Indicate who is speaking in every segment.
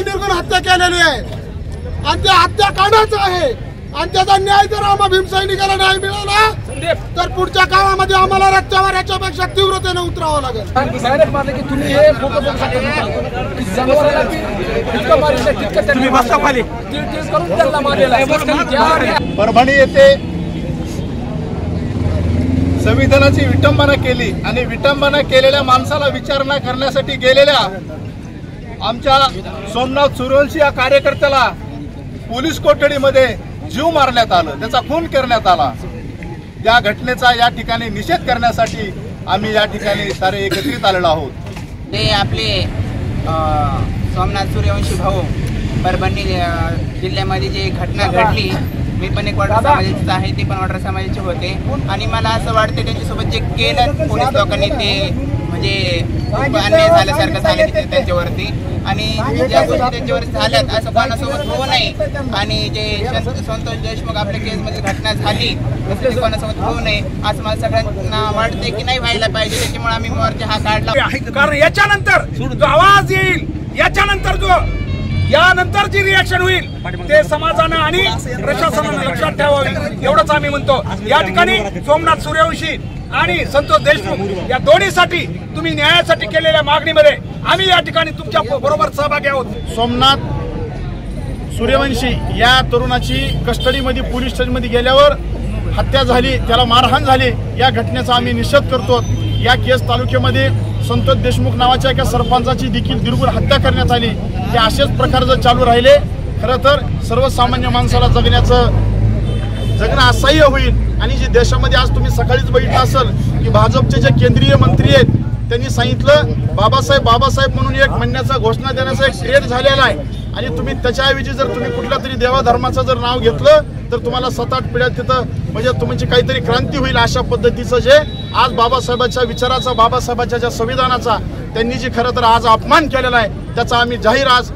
Speaker 1: निर्गुण हत्या केलेली आहे आणि त्या हत्याकांडाचं आहे आणि त्याचा न्याय जर आम्हा भीमसैनिकाला नाही मिळाला तर पुढच्या काळामध्ये आम्हाला रस्त्यावर याच्यापेक्षा तीव्रतेने उतरावं लागेल।
Speaker 2: परभणी येथे संविधानाची विटंबना केली आणि विटंबना केलेल्या माणसाला विचारणा करण्यासाठी गेलेल्या आमच्या सोमनाथ सूर्यवंशी या कार्यकर्त्याला पोलीस कोठडीमध्ये जीव मारण्यात आलं, त्याचा खून करण्यात आला। या घटनेचा या ठिकाणी निषेध करण्यासाठी आम्ही या ठिकाणी सारे एकत्रित आलेलो आहोत।
Speaker 3: ते आपले सोमनाथ सूर्यवंशी भाऊ परभणी जिल्ह्यामध्ये जी घटना घडली, मी पण एक वडरा समाजाचा आहे, ते पण वडरा समाजाचे होते आणि मला असं वाटतं त्यांच्यासोबत जे केलं पोलीस लोकांनी ते म्हणजे खूप अन्याय झाल्यासारखं झालं त्यांच्यावरती आणि ज्या गोष्टी त्यांच्यावर झाल्यात असं कोणासोबत होऊ नये आणि जे संतोष देशमुख आपल्या केसमध्ये घटना झाली तसं कोणासोबत होऊ नये असं मला सगळ्यांना वाटते की नाही व्हायला पाहिजे। त्याच्यामुळे आम्ही मोर्चा हा काढला,
Speaker 4: कारण याच्यानंतर जो आवाज येईल, याच्यानंतर यानंतर जी रिॲक्शन होईल ते समाजानं आणि प्रशासनानं लक्षात ठेवावी एवढंच आम्ही म्हणतो। या ठिकाणी सोमनाथ सूर्यवंशी आणि संतोष देशमुख या दोन्हीसाठी तुम्ही न्यायासाठी केलेल्या मागणीमध्ये आम्ही या ठिकाणी तुमच्या बरोबर सहभागी आहोत।
Speaker 2: सोमनाथ सूर्यवंशी या तरुणाची कस्टडीमध्ये पोलीस स्टेशनमध्ये गेल्यावर हत्या झाली, त्याला मारहाण झाली, या घटनेचा आम्ही निषेध करतो। या केस तालुक्यामध्ये संतोष देशमुख नावाच्या एका सरपंचाची देखील निर्गुण हत्या करण्यात आली। हे असेच प्रकार जर चालू राहिले खरं तर सर्वसामान्य माणसाला जगणं असह्य होईल। आणि जे देशामध्ये आज तुम्ही सकाळीच बघितलं असेल की भाजपचे जे केंद्रीय मंत्री आहेत त्यांनी सांगितलं बाबासाहेब म्हणून एक म्हणण्याचा घोषणा देण्याचा एक क्रिएट झालेला आहे आणि तुम्ही त्याच्याऐवजी जर तुम्ही कुठल्या तरी देवाधर्माचं जर नाव घेतलं तर तुम्हाला 7-8 पिढ्या तिथं म्हणजे तुमची काहीतरी क्रांती होईल अशा पद्धतीचं जे आज बाबासाहेबांच्या विचाराचा, बाबासाहेबांच्या ज्या संविधानाचा त्यांनी जी खरं तर आज अपमान केलेला आहे त्याचा आम्ही जाहीर आज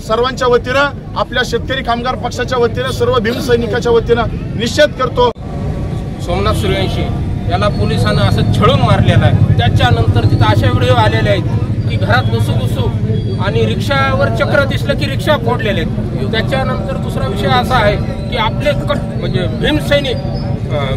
Speaker 2: सर्वांच्या वतीनं आपल्या शेतकरी कामगार पक्षाच्या वतीनं सर्व भीमसैनिकाच्या वतीनं निषेध करतो।
Speaker 5: सोमनाथ सूर्यवंशी याला पोलिसांना असं छळून मारलेलं आहे। त्याच्यानंतर तिथं अशा व्हिडिओ आलेले आहेत की घरात घुसू आणि रिक्षावर चक्र दिसलं की रिक्षा फोडलेले आहेत। त्याच्यानंतर दुसरा विषय असा आहे की आपले म्हणजे भीमसैनिक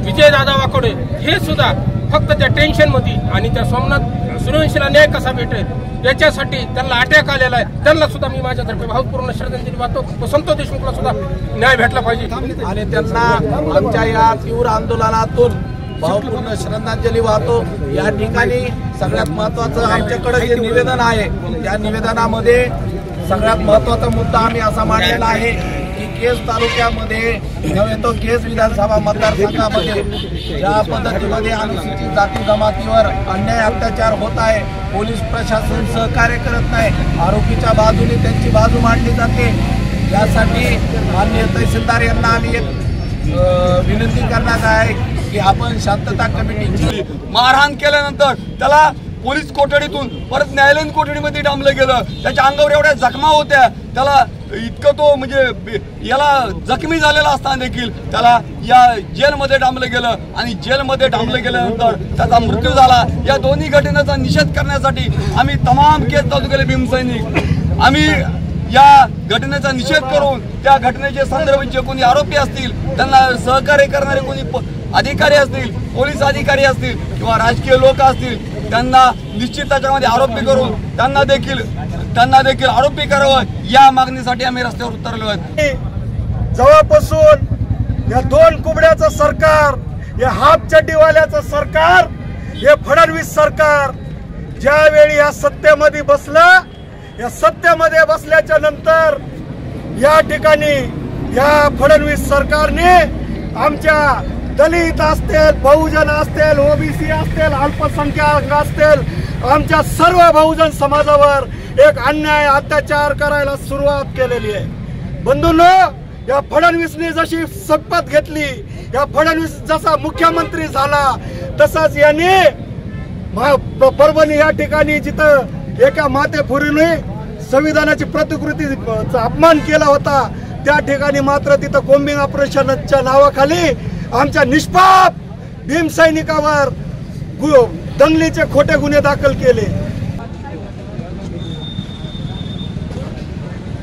Speaker 5: विजयदादा वाकोडे हे सुद्धा फक्त त्या टेन्शनमध्ये आणि त्या सोमनाथ सूर्यवंशीला न्याय कसा भेटेल याच्यासाठी त्यांना अटॅक आलेला आहे। त्यांना सुद्धा मी माझ्यातर्फे भावपूर्ण श्रद्धांजली वाहतो। संतोष देशमुखला सुद्धा न्याय भेटला पाहिजे
Speaker 6: आणि त्यांना आमच्या या तीव्र आंदोलनातून भावपूर्ण श्रद्धांजली वाहतो। या ठिकाणी सगळ्यात महत्त्वाचं आमच्याकडे जे निवेदन आहे त्या निवेदनामध्ये सगळ्यात महत्त्वाचा मुद्दा आम्ही असा मांडलेला आहे की केज तालुक्यामध्ये नव्हे तो केज विधानसभा मतदारसंघामध्ये ज्या पद्धतीमध्ये अनुसूचित जाती जमातीवर अन्याय अत्याचार होत आहे, पोलीस प्रशासन सहकार्य करत नाही, आरोपीच्या बाजूने त्यांची बाजू मांडली जाते, यासाठी माननीय तहसीलदार यांना आम्ही एक विनंती करणार आहे की आपण शांतता कमिटीची
Speaker 7: मारहाण केल्यानंतर त्याला पोलीस कोठडीतून परत न्यायालयीन कोठडीमध्ये डांबलं गेलं। त्याच्या अंगावर एवढ्या जखमा होत्या, त्याला इतकं तो म्हणजे याला जखमी झालेला असताना देखील त्याला या जेलमध्ये डांबलं गेलं आणि जेलमध्ये डांबलं गेल्यानंतर त्याचा मृत्यू झाला। या दोन्ही घटनेचा निषेध करण्यासाठी आम्ही तमाम केस तालुक्यातले भीमसैनिक आम्ही या घटनेचा निषेध करून त्या घटनेचे संदर्भात जे कोणी आरोपी असतील त्यांना सहकार्य करणारे कोणी अधिकारी असतील, पोलीस अधिकारी असतील किंवा राजकीय लोक असतील त्यांना निश्चित त्याच्यामध्ये आरोपी करून त्यांना देखील आरोपी करावं या मागणीसाठी आम्ही रस्त्यावर उतरलो आहोत।
Speaker 1: जेव्हापासून या 2 कुबड्याचं सरकार, या हाफ चड्डीवाल्याचं सरकार, हे फडणवीस सरकार ज्यावेळी या सत्तेमध्ये बसलं, या सत्तेमध्ये बसल्याच्या नंतर या ठिकाणी या फडणवीस सरकारने आमच्या दलित असतील, बहुजन असतील, ओबीसी असतील, अल्पसंख्याक असतील, आमच्या सर्व बहुजन समाजावर एक अन्याय अत्याचार करायला सुरुवात केलेली आहे। बंधूंनो, या फडणवीसने जशी शपथ घेतली, या फडणवीस जसा मुख्यमंत्री झाला तसाच यांनी परभणी या ठिकाणी जिथं एका मातेफुरीने संविधानाची प्रतिकृतीचा अपमान केला होता त्या ठिकाणी मात्र तिथं कोम्बिंग ऑपरेशनच्या नावाखाली आमच्या निष्पाप भीमसैनिकावर दंगलीचे खोटे गुन्हे दाखल केले।